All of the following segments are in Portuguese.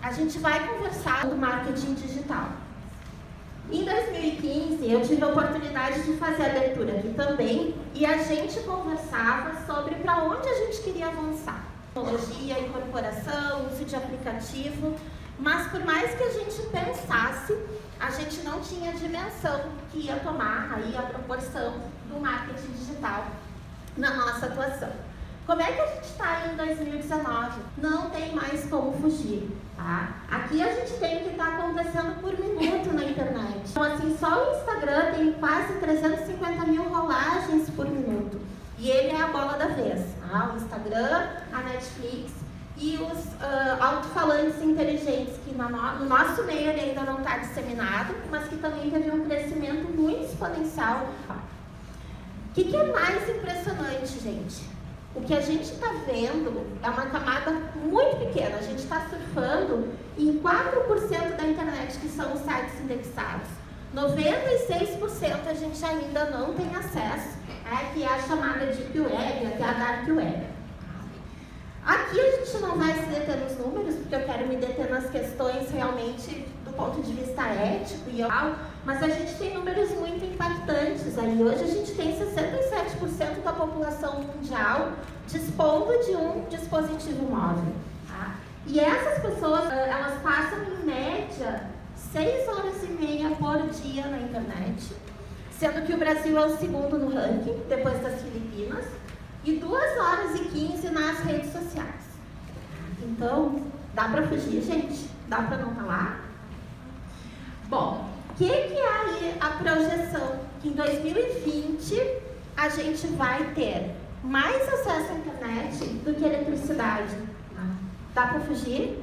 a gente vai conversar do marketing digital. Em 2015, eu tive a oportunidade de fazer a abertura aqui também e a gente conversava sobre para onde a gente queria avançar. Tecnologia, incorporação, uso de aplicativo, mas por mais que a gente pensasse, a gente não tinha a dimensão que ia tomar aí a proporção do marketing digital na nossa atuação. Como é que a gente está em 2019? Não tem mais como fugir, tá? Aqui a gente tem o que está acontecendo por minuto na internet. Então, assim, só o Instagram tem quase 350 mil rolagens por minuto. E ele é a bola da vez, tá? O Instagram, a Netflix e os alto-falantes inteligentes, que no nosso meio ele ainda não está disseminado, mas que também teve um crescimento muito exponencial. O que é mais impressionante, gente? O que a gente está vendo é uma camada muito pequena. A gente está surfando em 4% da internet, que são os sites indexados. 96% a gente ainda não tem acesso, que é a chamada Deep Web, que é a Dark Web. Aqui a gente não vai se deter nos números, porque eu quero me deter nas questões realmente do ponto de vista ético e moral, mas a gente tem números muito impactantes aí. Hoje a gente tem 67% da população mundial dispondo de um dispositivo móvel. Tá? E essas pessoas, elas passam em média 6 horas e meia por dia na internet, sendo que o Brasil é o segundo no ranking, depois das Filipinas, e 2 horas e 15 nas redes sociais. Então, dá para fugir, gente? Dá para não falar? Bom, o que é aí a projeção? Que em 2020 a gente vai ter mais acesso à internet do que eletricidade. Dá para fugir?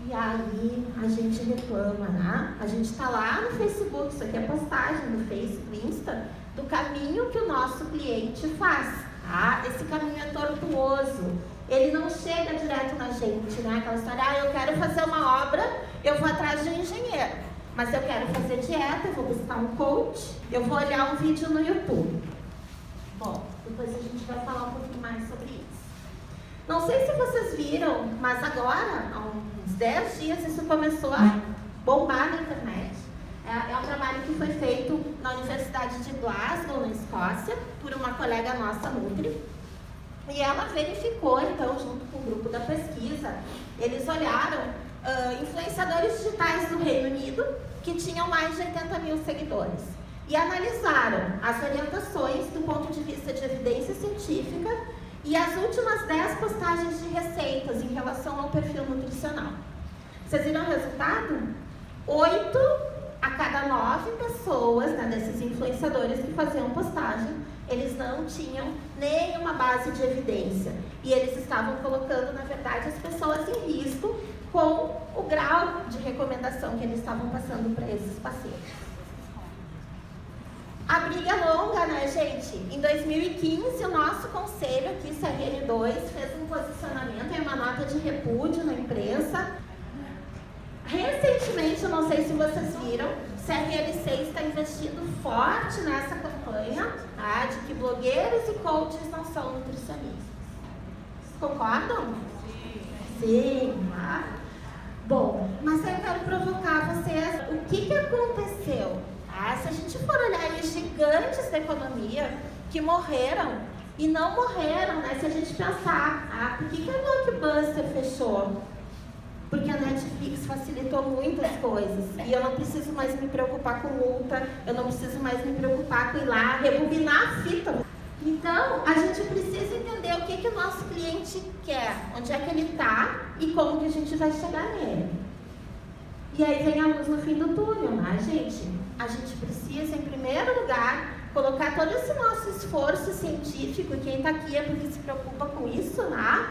E aí a gente reclama, né? A gente está lá no Facebook, isso aqui é postagem no Facebook, Insta, do caminho que o nosso cliente faz. Tá? Esse caminho é tortuoso, ele não chega direto na gente, né? Aquela história, eu quero fazer uma obra, eu vou atrás de um engenheiro, mas eu quero fazer dieta, eu vou buscar um coach, eu vou olhar um vídeo no YouTube. Bom, depois a gente vai falar um pouquinho mais sobre isso. Não sei se vocês viram, mas agora, há uns 10 dias, isso começou a bombar na internet. É um trabalho que foi feito na Universidade de Glasgow, na Escócia, por uma colega nossa, Nutri. E ela verificou, então, junto com o grupo da pesquisa, eles olharam influenciadores digitais do Reino Unido que tinham mais de 80 mil seguidores. E analisaram as orientações do ponto de vista de evidência científica e as últimas 10 postagens de receitas em relação ao perfil nutricional. Vocês viram o resultado? 8 a cada 9 pessoas, né, desses influenciadores que faziam postagem, eles não tinham nenhuma base de evidência. E eles estavam colocando, na verdade, as pessoas em risco com o grau de recomendação que eles estavam passando para esses pacientes. A briga é longa, né, gente? Em 2015, o nosso conselho aqui, CRN2, fez um posicionamento em uma nota de repúdio na imprensa. Recentemente, eu não sei se vocês viram, o CRN6 está investindo forte nessa campanha, tá, de que blogueiros e coaches não são nutricionistas. Concordam? Sim. Tá? Bom, mas eu quero provocar vocês. O que aconteceu? Tá? Se a gente for olhar aí os gigantes da economia que morreram e não morreram, né? Se a gente pensar, por que a Blockbuster fechou? Porque a Netflix facilitou muitas coisas. E eu não preciso mais me preocupar com multa, eu não preciso mais me preocupar com ir lá, rebobinar a fita. Então, a gente precisa entender o que o nosso cliente quer, onde é que ele está e como que a gente vai chegar nele. E aí vem a luz no fim do túnel, né, gente? A gente precisa, em primeiro lugar, colocar todo esse nosso esforço científico, e quem está aqui é porque se preocupa com isso, né?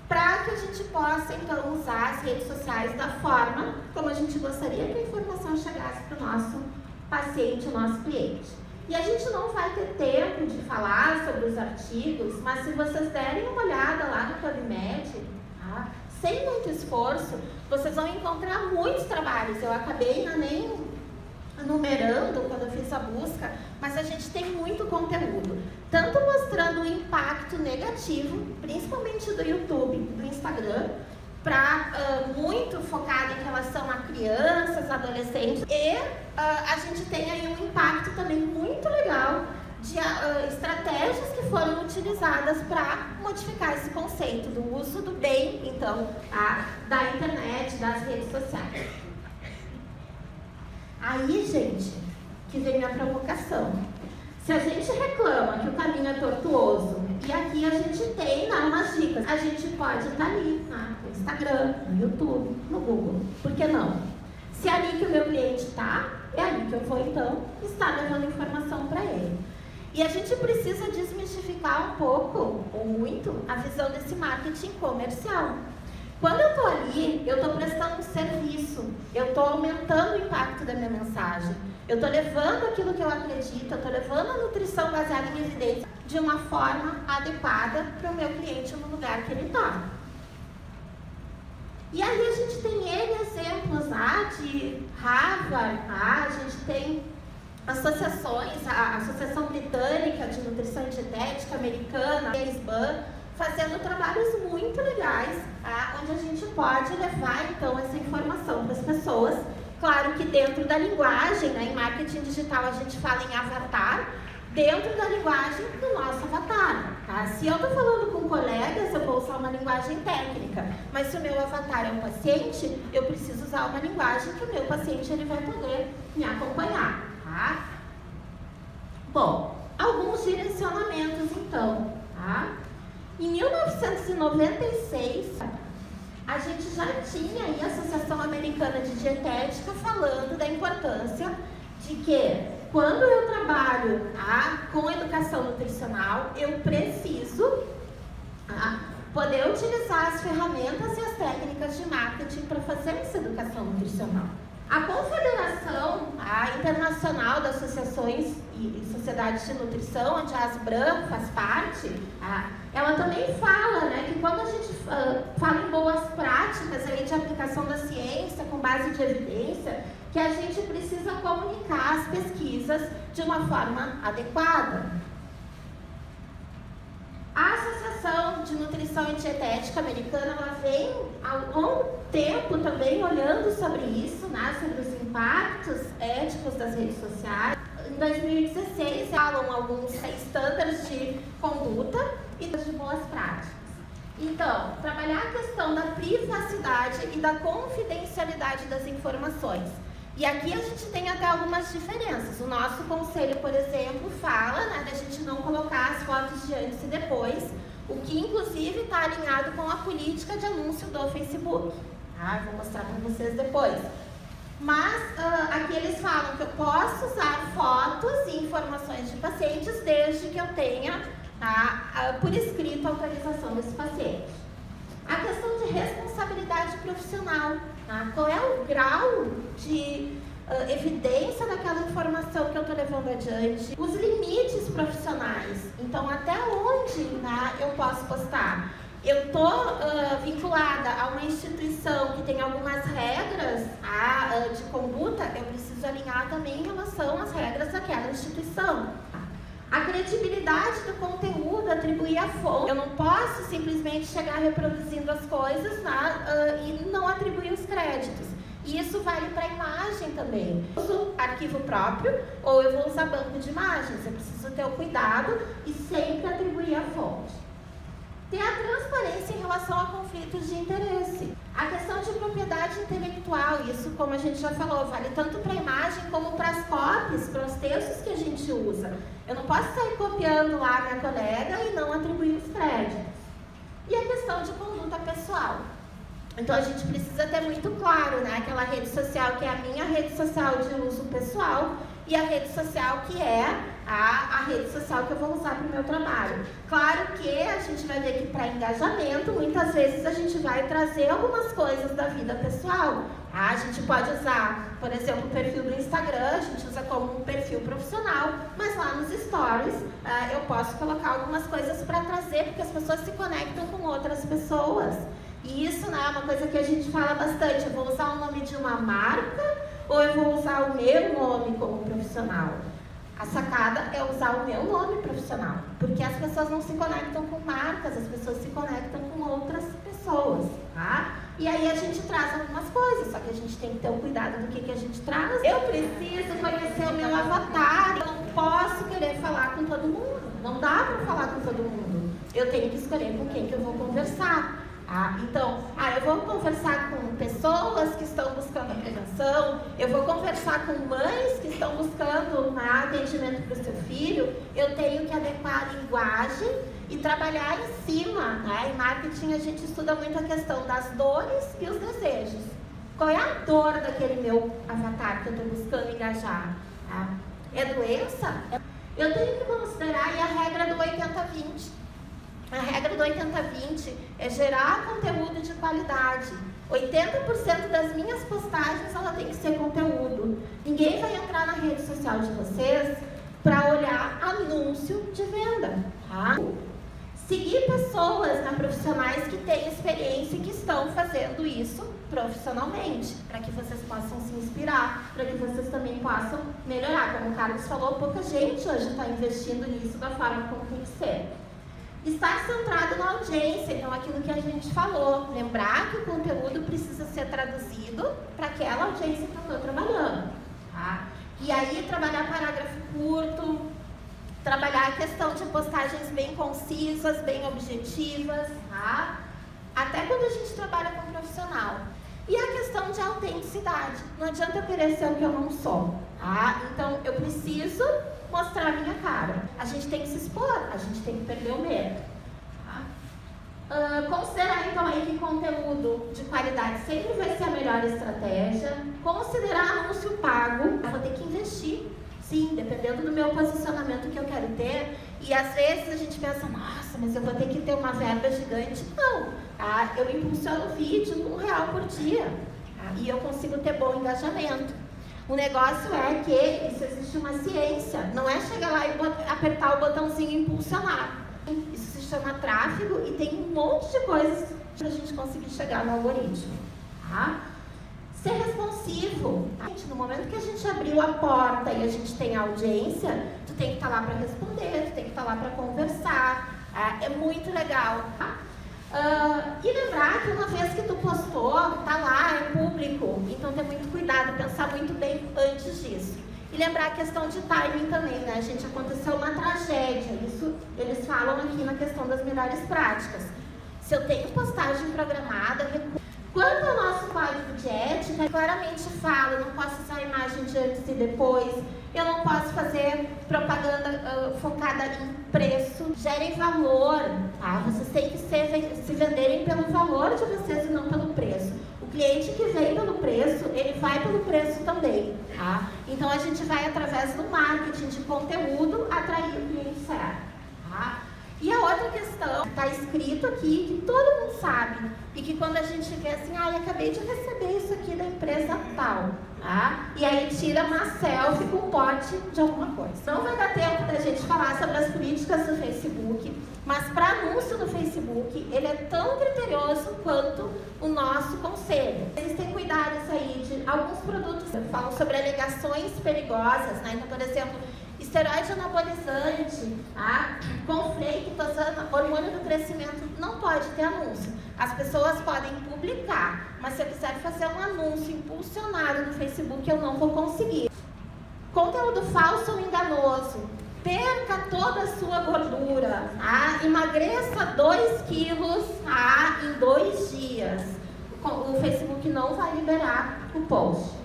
Para que a gente possa, então, usar as redes sociais da forma como a gente gostaria que a informação chegasse para o nosso paciente, o nosso cliente. E a gente não vai ter tempo de falar sobre os artigos, mas se vocês derem uma olhada lá no PubMed, tá? Sem muito esforço, vocês vão encontrar muitos trabalhos. Eu acabei nem numerando quando eu fiz a busca, mas a gente tem muito conteúdo, tanto mostrando o impacto negativo, principalmente do YouTube, do Instagram, muito focado em relação a crianças, adolescentes, e a gente tem aí um impacto também muito legal de estratégias que foram utilizadas para modificar esse conceito do uso do bem, então, da internet, das redes sociais. Aí, gente, que vem a provocação. Se a gente reclama que o caminho é tortuoso, e aqui a gente tem umas dicas, a gente pode estar ali no Instagram, no YouTube, no Google. Por que não? Se é ali que o meu cliente está, é ali que eu vou, então, estar levando informação para ele. E a gente precisa desmistificar um pouco, ou muito, a visão desse marketing comercial. Quando eu estou ali, eu estou prestando um serviço, eu estou aumentando o impacto da minha mensagem, eu estou levando aquilo que eu acredito, eu estou levando a nutrição baseada em evidência de uma forma adequada para o meu cliente no lugar que ele está. E aí a gente tem N exemplos de Harvard, a gente tem associações, a Associação Britânica de Nutrição e Dietética Americana, a SBAN, fazendo trabalhos muito legais, onde a gente pode levar, então, essa informação para as pessoas. Claro que dentro da linguagem, em marketing digital a gente fala em avatar, dentro da linguagem do nosso avatar. Se eu estou falando com colegas, eu vou usar uma linguagem técnica, mas se o meu avatar é um paciente, eu preciso usar uma linguagem que o meu paciente ele vai poder me acompanhar. Bom, alguns direcionamentos, então. Em 1996, a gente já tinha aí a Associação Americana de Dietética falando da importância de que, quando eu trabalho com educação nutricional, eu preciso poder utilizar as ferramentas e as técnicas de marketing para fazer essa educação nutricional. A Confederação Internacional das Associações e Sociedades de Nutrição, onde a ASBRAM faz parte, ela também fala, que quando a gente fala em boas práticas aí de aplicação da ciência com base de evidência, que a gente precisa comunicar as pesquisas de uma forma adequada. A Associação de Nutrição e Dietética Americana, ela vem há um longo tempo também olhando sobre isso, sobre os impactos éticos das redes sociais. Em 2016, falam alguns estándares de conduta e de boas práticas. Então, trabalhar a questão da privacidade e da confidencialidade das informações. E aqui a gente tem até algumas diferenças. O nosso conselho, por exemplo, fala da gente não colocar as fotos de antes e depois, o que inclusive está alinhado com a política de anúncio do Facebook. Vou mostrar para vocês depois. Mas aqui eles falam que eu posso usar fotos e informações de pacientes desde que eu tenha por escrito a autorização desse paciente. A questão de responsabilidade profissional. Qual é o grau de evidência daquela informação que eu estou levando adiante? Os limites profissionais. Então, até onde eu posso postar? Eu estou vinculada a uma instituição que tem algumas regras de conduta, eu preciso alinhar também em relação às regras daquela instituição. A credibilidade do conteúdo, atribuir a fonte. Eu não posso simplesmente chegar reproduzindo as coisas e não atribuir os créditos. E isso vale para a imagem também. Eu uso arquivo próprio ou eu vou usar banco de imagens. Eu preciso ter o cuidado e sempre atribuir a fonte. Ter a transparência em relação a conflitos de interesse. A questão de propriedade intelectual, isso, como a gente já falou, vale tanto para a imagem como para as copies, para os textos que a gente usa. Eu não posso sair copiando lá minha colega e não atribuir os créditos. E a questão de conduta pessoal. Então a gente precisa ter muito claro, aquela rede social que é a minha rede social de uso pessoal e a rede social que é a rede social que eu vou usar para o meu trabalho. Claro que a gente vai ver que para engajamento, muitas vezes a gente vai trazer algumas coisas da vida pessoal. A gente pode usar, por exemplo, o perfil do Instagram, a gente usa como um perfil profissional, mas lá nos stories eu posso colocar algumas coisas para trazer, porque as pessoas se conectam com outras pessoas. E isso é uma coisa que a gente fala bastante. Eu vou usar o nome de uma marca ou eu vou usar o meu nome como profissional? A sacada é usar o meu nome profissional, porque as pessoas não se conectam com marcas, as pessoas se conectam com outras pessoas, E aí a gente traz algumas coisas, só que a gente tem que ter o cuidado do que a gente traz. Eu preciso conhecer o meu avatar, eu não posso querer falar com todo mundo. Não dá para falar com todo mundo. Eu tenho que escolher com quem que eu vou conversar. Então, eu vou conversar com pessoas que estão buscando a prevenção, eu vou conversar com mães que estão buscando atendimento para o seu filho, eu tenho que adequar a linguagem e trabalhar em cima. Em marketing a gente estuda muito a questão das dores e os desejos. Qual é a dor daquele meu avatar que eu estou buscando engajar? É doença? Eu tenho que considerar aí a regra do 80-20. A regra do 80-20 é gerar conteúdo de qualidade. 80% das minhas postagens ela tem que ser conteúdo. Ninguém vai entrar na rede social de vocês para olhar anúncio de venda. Seguir pessoas, profissionais que têm experiência e que estão fazendo isso profissionalmente, para que vocês possam se inspirar, para que vocês também possam melhorar. Como o Carlos falou, pouca gente hoje está investindo nisso da forma como tem que ser. Estar centrado na audiência, então aquilo que a gente falou, lembrar que o conteúdo precisa ser traduzido para aquela audiência que eu estou trabalhando. E aí trabalhar parágrafo curto, trabalhar a questão de postagens bem concisas, bem objetivas, até quando a gente trabalha com profissional. E a questão de autenticidade, não adianta eu querer ser o que eu não sou. Então eu preciso mostrar a minha cara. A gente tem que se expor, a gente tem que perder o medo. Considerar então aí que conteúdo de qualidade sempre vai ser a melhor estratégia. Considerar anúncio pago, eu vou ter que investir, sim, dependendo do meu posicionamento que eu quero ter. E às vezes a gente pensa, nossa, mas eu vou ter que ter uma verba gigante. Não, eu impulsiono o vídeo com R$1 por dia, e eu consigo ter bom engajamento. O negócio é que isso existe uma ciência, não é chegar lá e apertar o botãozinho e impulsionar. Isso se chama tráfego e tem um monte de coisas para a gente conseguir chegar no algoritmo. Ser responsivo. No momento que a gente abriu a porta e a gente tem a audiência, tu tem que estar lá para responder, tu tem que estar lá para conversar. É muito legal. E lembrar que uma vez que tu postou, tá lá, é público, então ter muito cuidado, pensar muito bem antes disso. E lembrar a questão de timing também, né, gente? Aconteceu uma tragédia, isso eles falam aqui na questão das melhores práticas. Se eu tenho postagem programada, quanto ao nosso código de ética, claramente fala, eu não posso usar a imagem de antes e depois, eu não posso fazer propaganda focada em preço, gerem valor, Vocês têm que se venderem pelo valor de vocês e não pelo preço. O cliente que vem pelo preço, ele vai pelo preço também, Então a gente vai através do marketing de conteúdo atrair o cliente certo, E a outra questão, está escrito aqui, que todo mundo sabe, e que quando a gente vê assim, acabei de receber isso aqui da empresa tal, e aí tira uma selfie com um pote de alguma coisa. Não vai dar tempo da gente falar sobre as políticas do Facebook, mas para anúncio no Facebook, ele é tão criterioso quanto o nosso conselho. Existem cuidados aí de alguns produtos que falam sobre alegações perigosas, Então, por exemplo, esteroide anabolizante, com flake, tosana, hormônio do crescimento, não pode ter anúncio. As pessoas podem publicar, mas se eu quiser fazer um anúncio impulsionado no Facebook, eu não vou conseguir. Conteúdo falso ou enganoso. Perca toda a sua gordura, emagreça 2 quilos em 2 dias. O Facebook não vai liberar o post,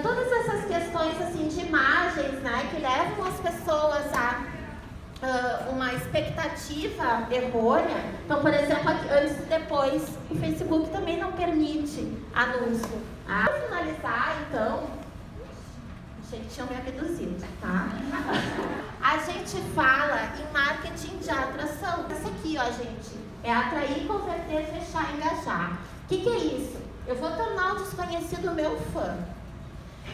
todas essas questões assim, de imagens, que levam as pessoas a uma expectativa errônea. Então, por exemplo, aqui, antes e depois, o Facebook também não permite anúncio. Para finalizar, então, achei que tinham me abduzido, A gente fala em marketing de atração. Isso aqui, gente, é atrair, converter, fechar, engajar. O que é isso? Eu vou tornar o desconhecido meu fã.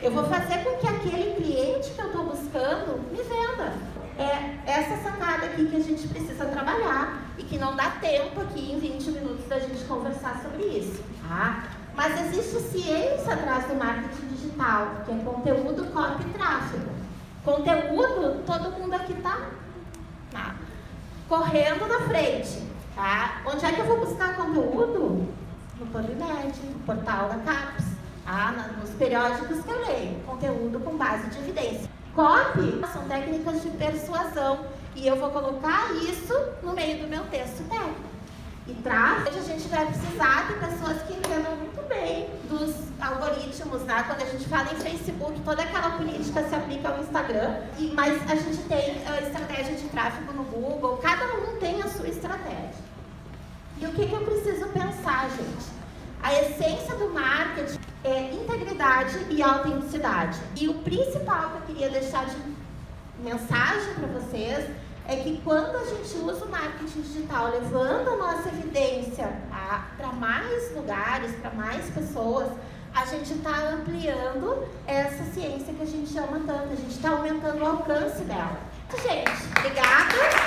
Eu vou fazer com que aquele cliente que eu estou buscando me venda. É essa sacada aqui que a gente precisa trabalhar e que não dá tempo aqui em 20 minutos da gente conversar sobre isso, Mas existe ciência atrás do marketing digital, que é conteúdo, copy e tráfego. Conteúdo, todo mundo aqui tá correndo na frente, Onde é que eu vou buscar conteúdo? no PubMed, no portal da CAPES, nos periódicos que eu leio, conteúdo com base de evidência. Copy são técnicas de persuasão e eu vou colocar isso no meio do meu texto técnico. E hoje a gente vai precisar de pessoas que entendam muito bem dos algoritmos, né? Quando a gente fala em Facebook, toda aquela política se aplica ao Instagram, mas a gente tem a estratégia de tráfego no Google, cada um tem a sua estratégia. E o que eu preciso pensar, gente? A essência do marketing é integridade e autenticidade. E o principal que eu queria deixar de mensagem para vocês é que quando a gente usa o marketing digital levando a nossa evidência para mais lugares, para mais pessoas, a gente está ampliando essa ciência que a gente ama tanto, a gente está aumentando o alcance dela. Gente, obrigada!